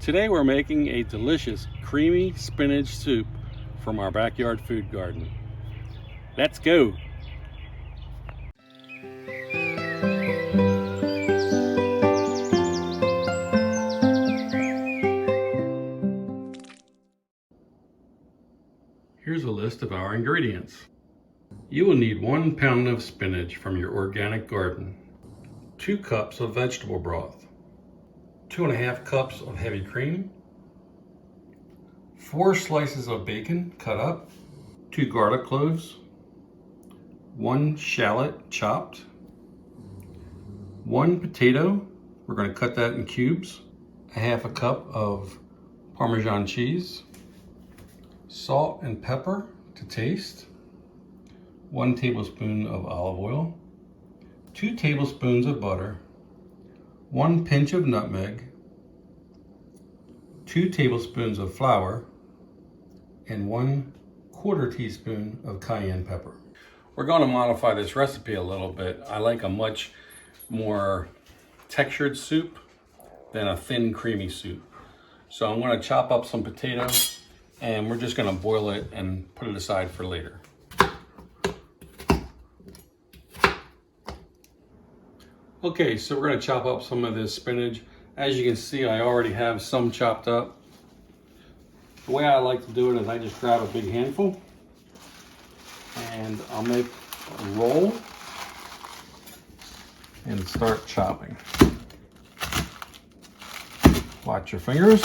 Today we're making a delicious creamy spinach soup from our backyard food garden. Let's go! Here's a list of our ingredients. You will need 1 pound of spinach from your organic garden, 2 cups of vegetable broth, 2.5 cups of heavy cream, 4 slices of bacon cut up, 2 garlic cloves, 1 shallot chopped, 1 potato, we're going to cut that in cubes, 1/2 cup of Parmesan cheese, salt and pepper to taste, 1 tablespoon of olive oil, 2 tablespoons of butter, 1 pinch of nutmeg, 2 tablespoons of flour, and 1/4 teaspoon of cayenne pepper. We're going to modify this recipe a little bit. I like a much more textured soup than a thin creamy soup. So I'm going to chop up some potatoes and we're just going to boil it and put it aside for later. Okay, so we're going to chop up some of this spinach. As you can see, I already have some chopped up. The way I like to do it is I just grab a big handful and I'll make a roll and start chopping. Watch your fingers.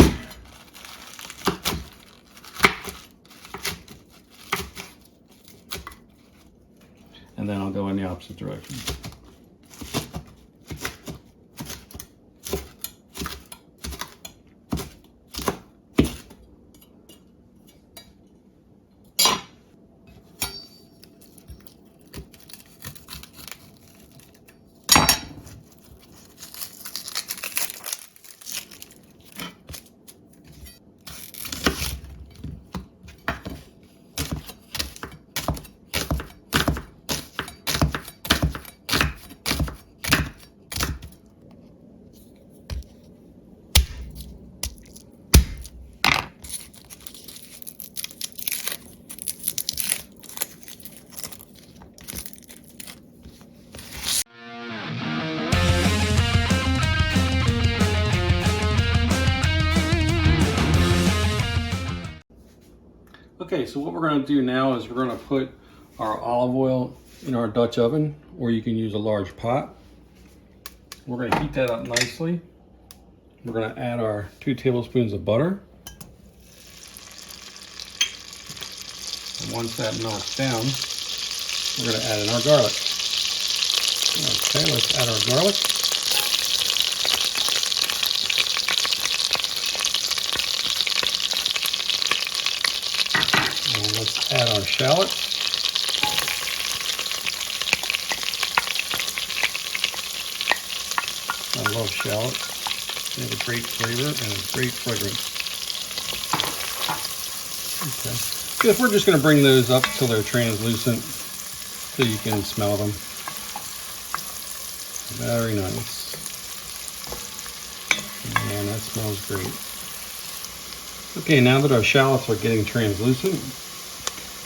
And then I'll go in the opposite direction. Okay, so what we're going to do now is we're going to put our olive oil in our Dutch oven, or you can use a large pot. We're going to heat that up nicely. We're going to add our 2 tablespoons of butter. And once that melts down, we're going to add in our garlic. Okay, let's add our garlic. Let's add our shallot. I love shallot. They have a great flavor and a great fragrance. Okay. Yes, we're just going to bring those up till they're translucent so you can smell them. Very nice. Man, that smells great. Okay, now that our shallots are getting translucent,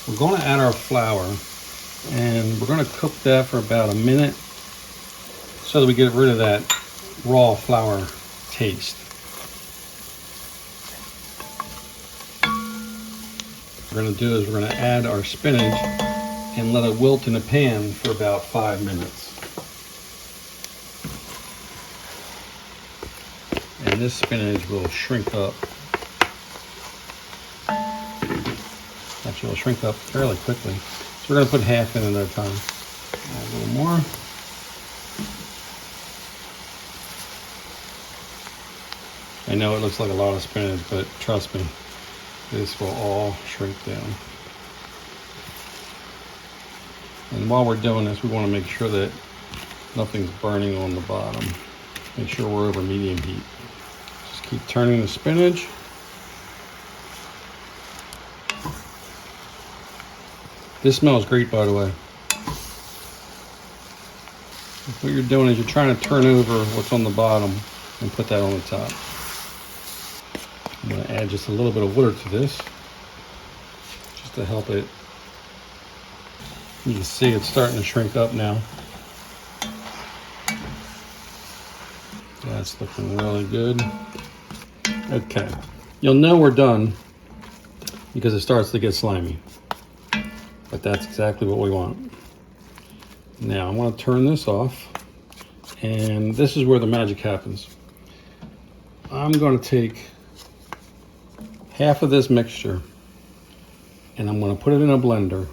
we're going to add our flour, and we're going to cook that for about a minute so that we get rid of that raw flour taste. What we're going to do is we're going to add our spinach and let it wilt in the pan for about 5 minutes. And this spinach will shrink up. Actually, it'll shrink up fairly quickly. So we're going to put half in at a time. Add a little more. I know it looks like a lot of spinach, but trust me, this will all shrink down. And while we're doing this, we want to make sure that nothing's burning on the bottom. Make sure we're over medium heat. Just keep turning the spinach. This smells great, by the way. What you're doing is you're trying to turn over what's on the bottom and put that on the top. I'm going to add just a little bit of water to this, just to help it. You can see it's starting to shrink up now. That's looking really good. Okay, you'll know we're done because it starts to get slimy, but that's exactly what we want. Now I'm going to turn this off, and this is where the magic happens. I'm going to take half of this mixture and I'm going to put it in a blender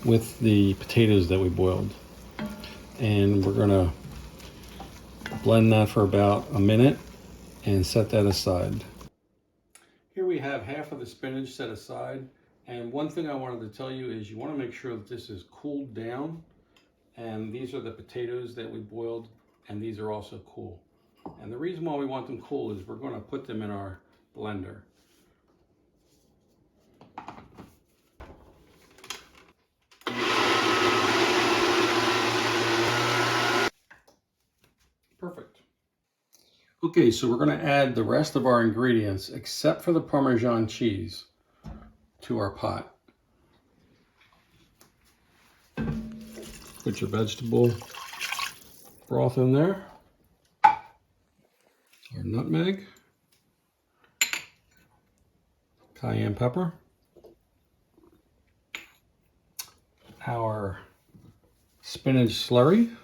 with the potatoes that we boiled, and we're going to blend that for about a minute and set that aside. Here we have half of the spinach set aside, and one thing I wanted to tell you is you want to make sure that this is cooled down, and these are the potatoes that we boiled, and these are also cool. And the reason why we want them cool is we're going to put them in our blender. Perfect. Okay, so we're going to add the rest of our ingredients, except for the Parmesan cheese, to our pot. Put your vegetable broth in there. Our nutmeg. Cayenne pepper. Our spinach slurry.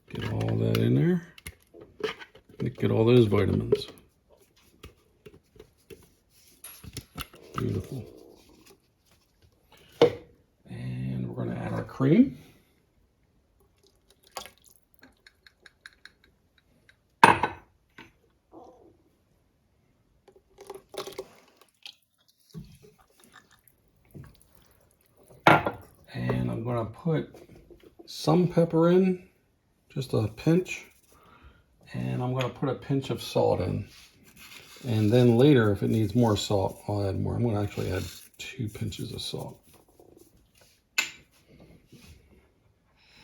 Get all that in there. Get all those vitamins. Beautiful. And we're going to add our cream. And I'm going to put some pepper in, just a pinch. And I'm going to put a pinch of salt in. And then later, if it needs more salt, I'll add more. I'm going to actually add 2 pinches of salt.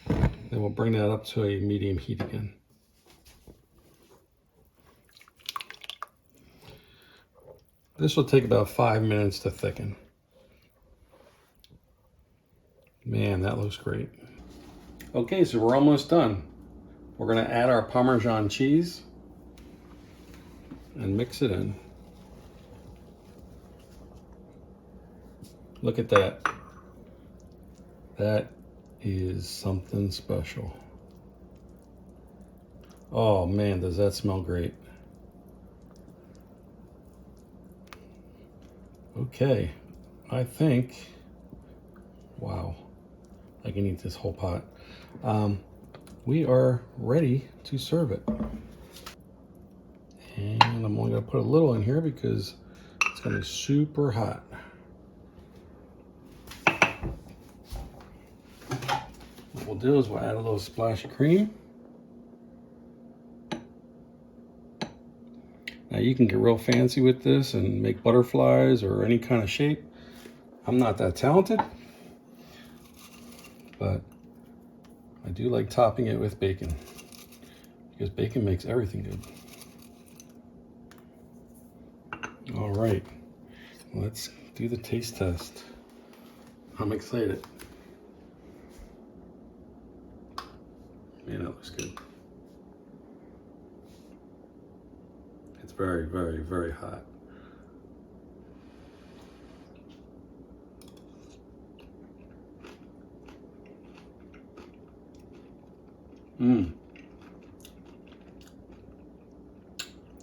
Then we'll bring that up to a medium heat again. This will take about 5 minutes to thicken. Man, that looks great. Okay, so we're almost done. We're going to add our Parmesan cheese and mix it in. Look at that. That is something special. Oh man, does that smell great. Okay, I think, wow, I can eat this whole pot. We are ready to serve it. And I'm only gonna put a little in here because it's gonna be super hot. What we'll do is we'll add a little splash of cream. Now you can get real fancy with this and make butterflies or any kind of shape. I'm not that talented, but I do like topping it with bacon because bacon makes everything good. All right, let's do the taste test. I'm excited. Man, that looks good. It's very, very, very hot.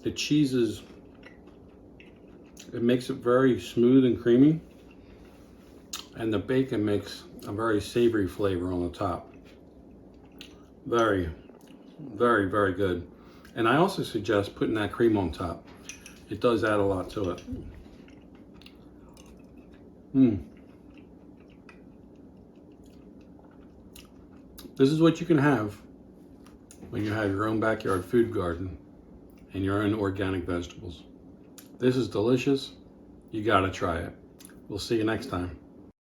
The cheese it makes it very smooth and creamy. And the bacon makes a very savory flavor on the top. Very, very, very good. And I also suggest putting that cream on top. It does add a lot to it. This is what you can have when you have your own backyard food garden and your own organic vegetables. This is delicious. You gotta try it. We'll see you next time.